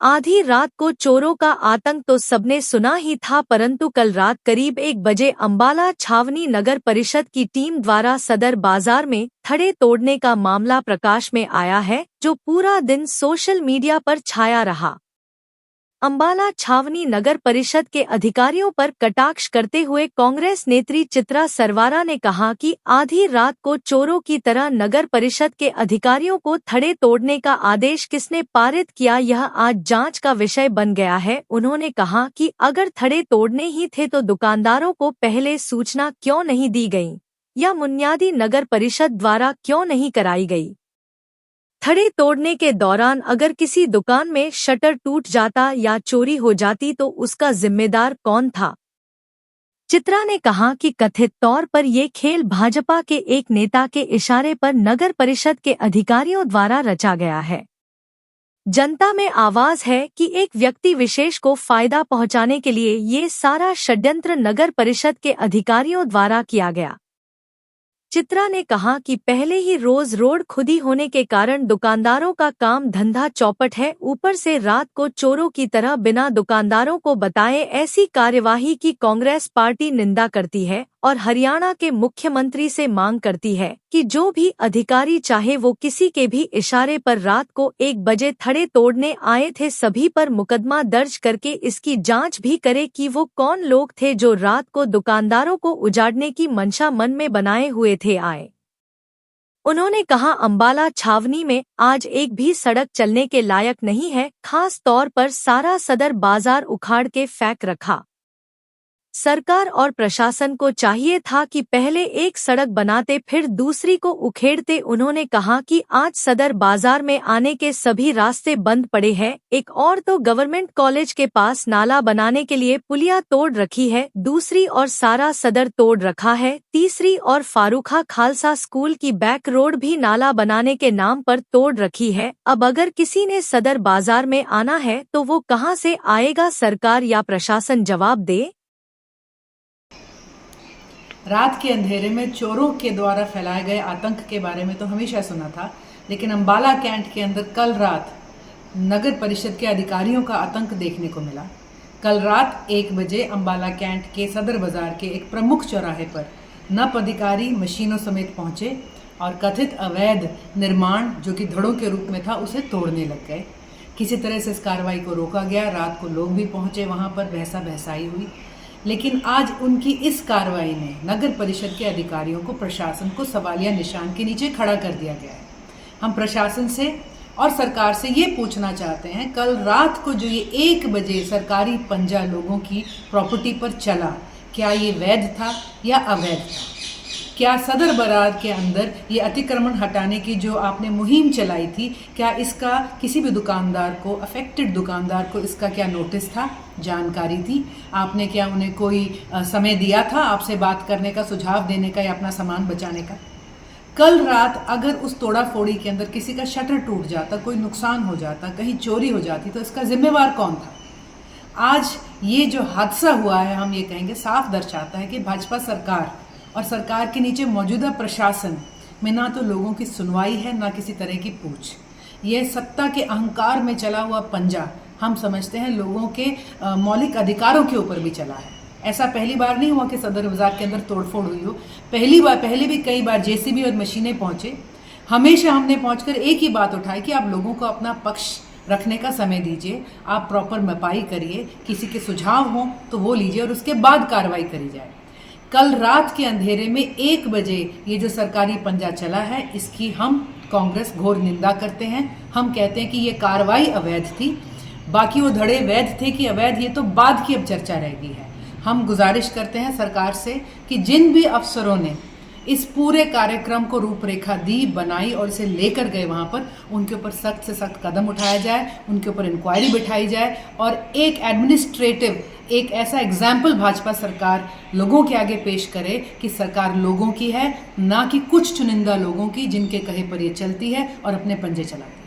आधी रात को चोरों का आतंक तो सबने सुना ही था, परंतु कल रात करीब 1 बजे अंबाला छावनी नगर परिषद की टीम द्वारा सदर बाजार में थड़े तोड़ने का मामला प्रकाश में आया है, जो पूरा दिन सोशल मीडिया पर छाया रहा। अंबाला छावनी नगर परिषद के अधिकारियों पर कटाक्ष करते हुए कांग्रेस नेत्री चित्रा सरवारा ने कहा कि आधी रात को चोरों की तरह नगर परिषद के अधिकारियों को थड़े तोड़ने का आदेश किसने पारित किया, यह आज जांच का विषय बन गया है। उन्होंने कहा कि अगर थड़े तोड़ने ही थे तो दुकानदारों को पहले सूचना क्यों नहीं दी गई या बुनियादी नगर परिषद द्वारा क्यों नहीं कराई गई। थड़े तोड़ने के दौरान अगर किसी दुकान में शटर टूट जाता या चोरी हो जाती तो उसका जिम्मेदार कौन था। चित्रा ने कहा कि कथित तौर पर ये खेल भाजपा के एक नेता के इशारे पर नगर परिषद के अधिकारियों द्वारा रचा गया है। जनता में आवाज है कि एक व्यक्ति विशेष को फायदा पहुंचाने के लिए ये सारा षड्यंत्र नगर परिषद के अधिकारियों द्वारा किया गया। चित्रा ने कहा कि पहले ही रोज रोड खुदी होने के कारण दुकानदारों का काम धंधा चौपट है, ऊपर से रात को चोरों की तरह बिना दुकानदारों को बताए ऐसी कार्यवाही की कांग्रेस पार्टी निंदा करती है और हरियाणा के मुख्यमंत्री से मांग करती है कि जो भी अधिकारी चाहे वो किसी के भी इशारे पर रात को 1 बजे थड़े तोड़ने आए थे, सभी पर मुकदमा दर्ज करके इसकी जांच भी करे कि वो कौन लोग थे जो रात को दुकानदारों को उजाड़ने की मंशा मन में बनाए हुए थे आए। उन्होंने कहा अंबाला छावनी में आज एक भी सड़क चलने के लायक नहीं है, खास तौर पर सारा सदर बाजार उखाड़ के फेंक रखा। सरकार और प्रशासन को चाहिए था कि पहले एक सड़क बनाते फिर दूसरी को उखेड़ते। उन्होंने कहा कि आज सदर बाजार में आने के सभी रास्ते बंद पड़े हैं। एक और तो गवर्नमेंट कॉलेज के पास नाला बनाने के लिए पुलिया तोड़ रखी है, दूसरी और सारा सदर तोड़ रखा है, तीसरी और फारूखा खालसा स्कूल की बैक रोड भी नाला बनाने के नाम पर तोड़ रखी है। अब अगर किसी ने सदर बाजार में आना है तो वो कहां से आएगा, सरकार या प्रशासन जवाब दे। रात के अंधेरे में चोरों के द्वारा फैलाए गए आतंक के बारे में तो हमेशा सुना था, लेकिन अंबाला कैंट के अंदर कल रात नगर परिषद के अधिकारियों का आतंक देखने को मिला। कल रात 1 बजे अंबाला कैंट के सदर बाजार के एक प्रमुख चौराहे पर नप अधिकारी मशीनों समेत पहुंचे और कथित अवैध निर्माण जो कि धड़ों के रूप में था उसे तोड़ने लग गए। किसी तरह से इस कार्रवाई को रोका गया। रात को लोग भी पहुंचे, वहां पर बहसा बहसाई हुई, लेकिन आज उनकी इस कार्रवाई ने नगर परिषद के अधिकारियों को, प्रशासन को सवालिया निशान के नीचे खड़ा कर दिया गया है। हम प्रशासन से और सरकार से ये पूछना चाहते हैं, कल रात को जो ये 1 बजे सरकारी पंजा लोगों की प्रॉपर्टी पर चला, क्या ये वैध था या अवैध था? क्या सदर बाजार के अंदर ये अतिक्रमण हटाने की जो आपने मुहिम चलाई थी, क्या इसका किसी भी दुकानदार को, अफेक्टेड दुकानदार को इसका क्या नोटिस था, जानकारी थी? आपने क्या उन्हें कोई समय दिया था आपसे बात करने का, सुझाव देने का या अपना सामान बचाने का? कल रात अगर उस तोड़ा फोड़ी के अंदर किसी का शटर टूट जाता, कोई नुकसान हो जाता, कहीं चोरी हो जाती, तो इसका जिम्मेवार कौन था? आज ये जो हादसा हुआ है, हम ये कहेंगे, साफ दर्शाता है कि भाजपा सरकार और सरकार के नीचे मौजूदा प्रशासन में ना तो लोगों की सुनवाई है, ना किसी तरह की पूछ। ये सत्ता के अहंकार में चला हुआ पंजा हम समझते हैं लोगों के मौलिक अधिकारों के ऊपर भी चला है। ऐसा पहली बार नहीं हुआ कि सदर बाजार के अंदर तोड़फोड़ हुई हो। पहले भी कई बार जेसीबी और मशीनें पहुंचे। हमेशा हमने पहुंचकर एक ही बात उठाई कि आप लोगों को अपना पक्ष रखने का समय दीजिए, आप प्रॉपर मपाई करिए, किसी के सुझाव हों तो वो लीजिए और उसके बाद कार्रवाई करी जाए। कल रात के अंधेरे में 1 बजे ये जो सरकारी पंजा चला है, इसकी हम कांग्रेस घोर निंदा करते हैं। हम कहते हैं कि ये कार्रवाई अवैध थी। बाकी वो धड़े वैध थे कि अवैध, ये तो बाद की अब चर्चा रह गई है। हम गुजारिश करते हैं सरकार से कि जिन भी अफसरों ने इस पूरे कार्यक्रम को रूपरेखा दी, बनाई और इसे लेकर गए वहां पर, उनके ऊपर सख्त से सख्त कदम उठाया जाए, उनके ऊपर इंक्वायरी बिठाई जाए और एक एडमिनिस्ट्रेटिव, एक ऐसा एग्जाम्पल भाजपा सरकार लोगों के आगे पेश करे कि सरकार लोगों की है, ना कि कुछ चुनिंदा लोगों की जिनके कहे पर ये चलती है और अपने पंजे चलाती है।